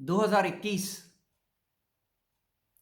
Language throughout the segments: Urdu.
2021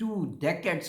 2 decades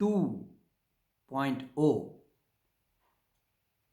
2.0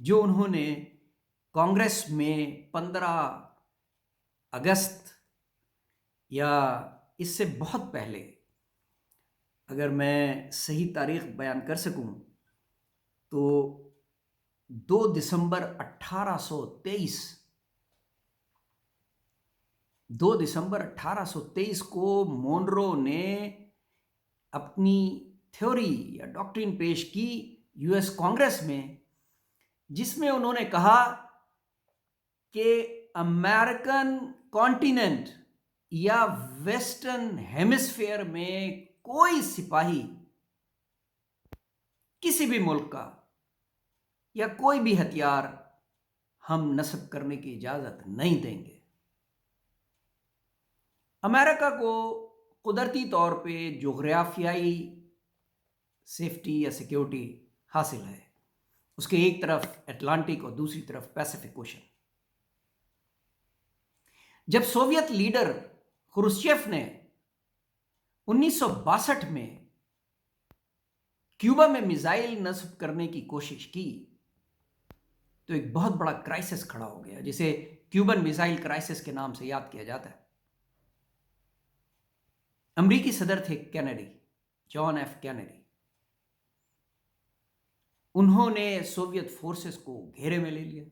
جو انہوں نے کانگریس میں 15 اگست یا اس سے بہت پہلے، اگر میں صحیح تاریخ بیان کر سکوں تو 2 دسمبر 1823 2 دسمبر 1823 کو مونرو نے اپنی تھیوری یا ڈاکٹرین پیش کی یو ایس کانگریس میں، جس میں انہوں نے کہا کہ امریکن کانٹیننٹ یا ویسٹرن ہیمسفیئر میں کوئی سپاہی کسی بھی ملک کا یا کوئی بھی ہتھیار ہم نصب کرنے کی اجازت نہیں دیں گے۔ امریکہ کو قدرتی طور پہ جغرافیائی سیفٹی یا سیکیورٹی حاصل ہے، اس کے ایک طرف اٹلانٹک اور دوسری طرف پیسیفک اوشن۔ جب سوویت لیڈر خروشچیف نے 1962 میں کیوبا میں میزائل نصب کرنے کی کوشش کی تو ایک بہت بڑا کرائسس کھڑا ہو گیا، جسے کیوبن میزائل کرائسس کے نام سے یاد کیا جاتا ہے۔ امریکی صدر تھے کینیڈی، جان ایف کینیڈی۔ انہوں نے سوویت فورسز کو گھیرے میں لے لیا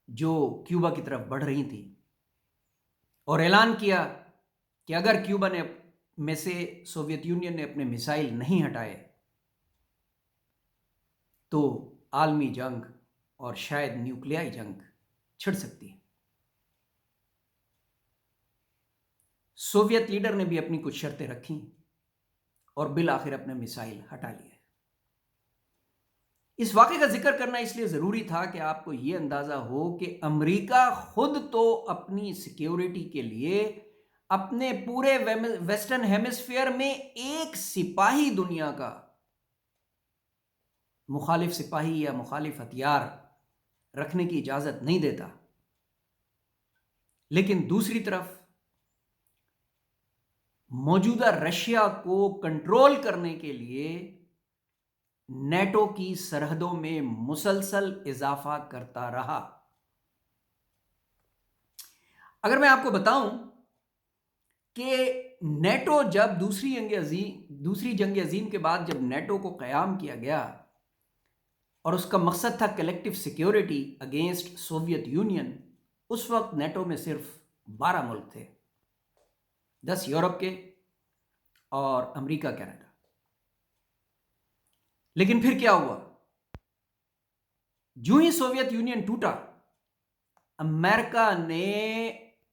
جو کیوبا کی طرف بڑھ رہی تھیں، اور اعلان کیا کہ اگر کیوبا میں سے سوویت یونین نے اپنے میزائل نہیں ہٹائے تو عالمی جنگ اور شاید نیوکلیائی جنگ چھڑ سکتی ہے۔ سوویت لیڈر نے بھی اپنی کچھ شرطیں رکھیں اور بالآخر اپنے میزائل ہٹا لیے۔ اس واقعے کا ذکر کرنا اس لیے ضروری تھا کہ آپ کو یہ اندازہ ہو کہ امریکہ خود تو اپنی سیکیورٹی کے لیے اپنے پورے ویسٹرن ہیمسفیئر میں ایک سپاہی دنیا کا مخالف سپاہی یا مخالف ہتھیار رکھنے کی اجازت نہیں دیتا، لیکن دوسری طرف موجودہ رشیا کو کنٹرول کرنے کے لیے نیٹو کی سرحدوں میں مسلسل اضافہ کرتا رہا۔ اگر میں آپ کو بتاؤں کہ نیٹو جب دوسری جنگ عظیم کے بعد جب نیٹو کو قیام کیا گیا اور اس کا مقصد تھا collective security against Soviet Union, اس وقت نیٹو میں صرف 12 ملک تھے، 10 یورپ کے اور امریکہ کینیڈا۔ لیکن پھر کیا ہوا؟ جو ہی سوویت یونین ٹوٹا، امریکہ نے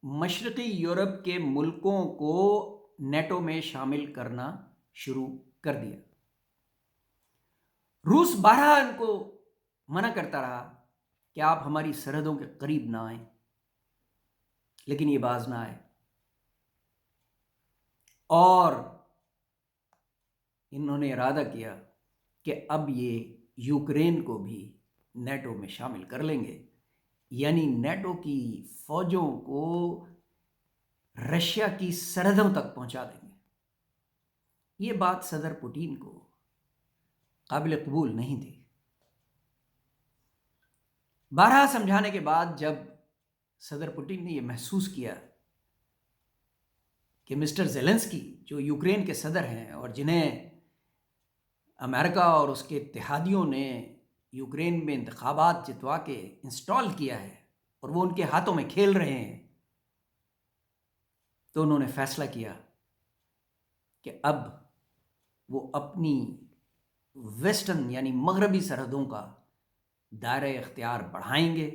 مشرقی یورپ کے ملکوں کو نیٹو میں شامل کرنا شروع کر دیا۔ روس بارہا ان کو منع کرتا رہا کہ آپ ہماری سرحدوں کے قریب نہ آئیں، لیکن یہ باز نہ آئے، اور انہوں نے ارادہ کیا کہ اب یہ یوکرین کو بھی نیٹو میں شامل کر لیں گے، یعنی نیٹو کی فوجوں کو رشیا کی سرحدوں تک پہنچا دیں گے۔ یہ بات صدر پوٹین کو قابل قبول نہیں تھی۔ بارہا سمجھانے کے بعد جب صدر پوٹین نے یہ محسوس کیا کہ مسٹر زیلنسکی جو یوکرین کے صدر ہیں اور جنہیں امریکہ اور اس کے اتحادیوں نے یوکرین میں انتخابات جتوا کے انسٹال کیا ہے اور وہ ان کے ہاتھوں میں کھیل رہے ہیں، تو انہوں نے فیصلہ کیا کہ اب وہ اپنی ویسٹرن یعنی مغربی سرحدوں کا دائرہ اختیار بڑھائیں گے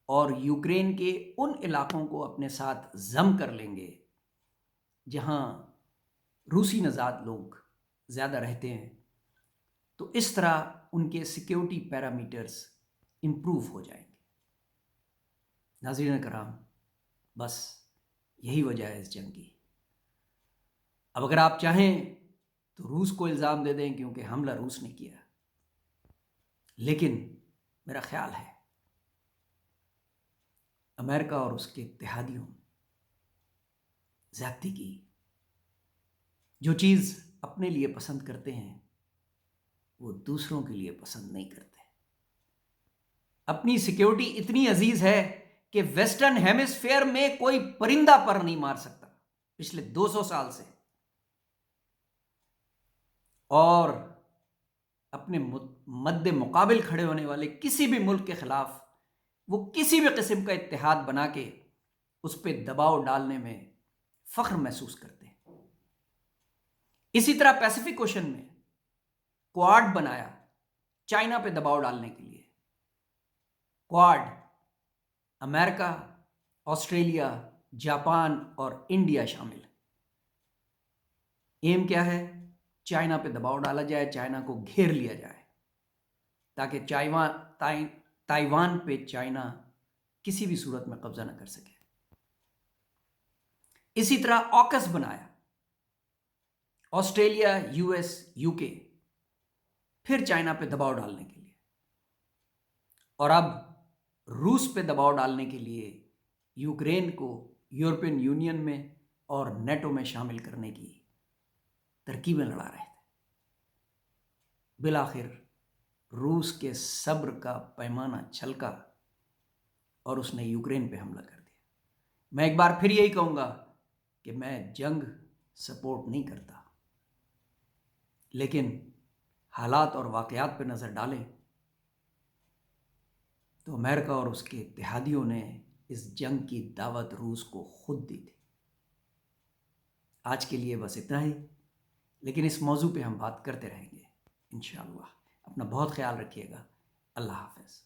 اور یوکرین کے ان علاقوں کو اپنے ساتھ ضم کر لیں گے جہاں روسی نژاد لوگ زیادہ رہتے ہیں، تو اس طرح ان کے سیکیورٹی پیرامیٹرز امپروو ہو جائیں گے۔ ناظرین کرام، بس یہی وجہ ہے اس جنگ کی۔ اب اگر آپ چاہیں تو روس کو الزام دے دیں کیونکہ حملہ روس نے کیا، لیکن میرا خیال ہے امریکہ اور اس کے اتحادیوں زیادتی کی۔ جو چیز اپنے لیے پسند کرتے ہیں وہ دوسروں کے لیے پسند نہیں کرتے۔ اپنی سیکیورٹی اتنی عزیز ہے کہ ویسٹرن ہیمسفیئر میں کوئی پرندہ پر نہیں مار سکتا پچھلے 200 سال سے، اور اپنے مد مقابل کھڑے ہونے والے کسی بھی ملک کے خلاف وہ کسی بھی قسم کا اتحاد بنا کے اس پہ دباؤ ڈالنے میں فخر محسوس کرتے ہیں۔ اسی طرح پیسیفک اوشن میں کوآڈ بنایا چائنا پہ دباؤ ڈالنے کے لیے۔ کوآڈ امریکہ، آسٹریلیا، جاپان اور انڈیا شامل۔ ایم کیا ہے؟ چائنا پہ دباؤ ڈالا جائے، چائنا کو گھیر لیا جائے تاکہ تائیوان پہ چائنا کسی بھی صورت میں قبضہ نہ کر سکے۔ اسی طرح آکس بنایا آسٹریلیا، یو ایس، یو کے، پھر چائنا پہ دباؤ ڈالنے کے لیے، اور اب روس پہ دباؤ ڈالنے کے لیے یوکرین کو یورپین یونین میں اور نیٹو میں شامل کرنے کی ترکیبیں لڑا رہے تھے۔ بالآخر روس کے صبر کا پیمانہ چھلکا اور اس نے یوکرین پہ حملہ کر دیا۔ میں ایک بار پھر یہی کہوں گا کہ میں جنگ سپورٹ نہیں کرتا، لیکن حالات اور واقعات پہ نظر ڈالیں تو امریکہ اور اس کے اتحادیوں نے اس جنگ کی دعوت روس کو خود دی تھی۔ آج کے لیے بس اتنا ہی، لیکن اس موضوع پہ ہم بات کرتے رہیں گے انشاءاللہ۔ اپنا بہت خیال رکھیے گا۔ اللہ حافظ۔